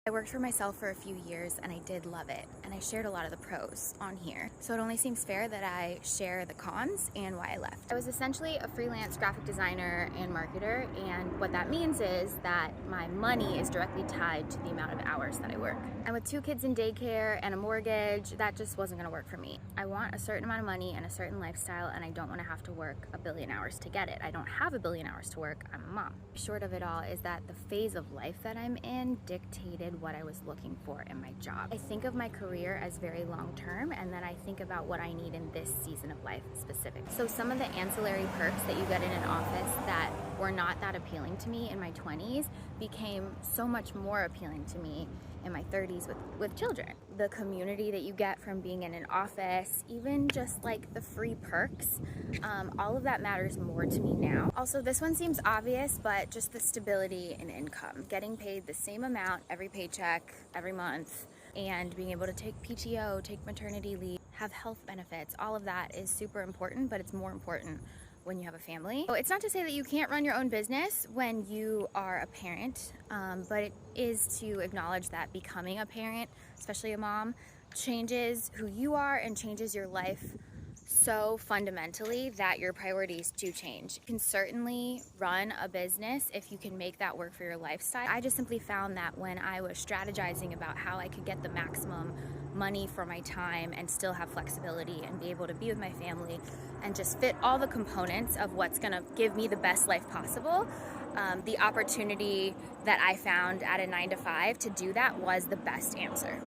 I worked for myself for a few years and I did love it, and I shared a lot of the pros on here. So it only seems fair that I share the cons and why I left. I was essentially a freelance graphic designer and marketer, and what that means is that my money is directly tied to the amount of hours that I work. And with 2 kids in daycare and a mortgage, that just wasn't gonna work for me. I want a certain amount of money and a certain lifestyle, and I don't wanna have to work a billion hours to get it. I don't have a billion hours to work, I'm a mom. Short of it all is that the phase of life that I'm in dictated what I was looking for in my job. I think of my career as very long-term, and then I think about what I need in this season of life specifically. So some of the ancillary perks that you get in an office that were not that appealing to me in my 20s became so much more appealing to me in my 30s with children. The community that you get from being in an office, even just like the free perks, all of that matters more to me now. Also, this one seems obvious, but just the stability in income. Getting paid the same amount every paycheck, every month, and being able to take PTO, take maternity leave, have health benefits, all of that is super important, but it's more important when you have a family. So it's not to say that you can't run your own business when you are a parent, but it is to acknowledge that becoming a parent, especially a mom, changes who you are and changes your life so fundamentally that your priorities do change. You can certainly run a business if you can make that work for your lifestyle. I just simply found that when I was strategizing about how I could get the maximum money for my time and still have flexibility and be able to be with my family and just fit all the components of what's gonna give me the best life possible, the opportunity that I found at a 9 to 5 to do that was the best answer.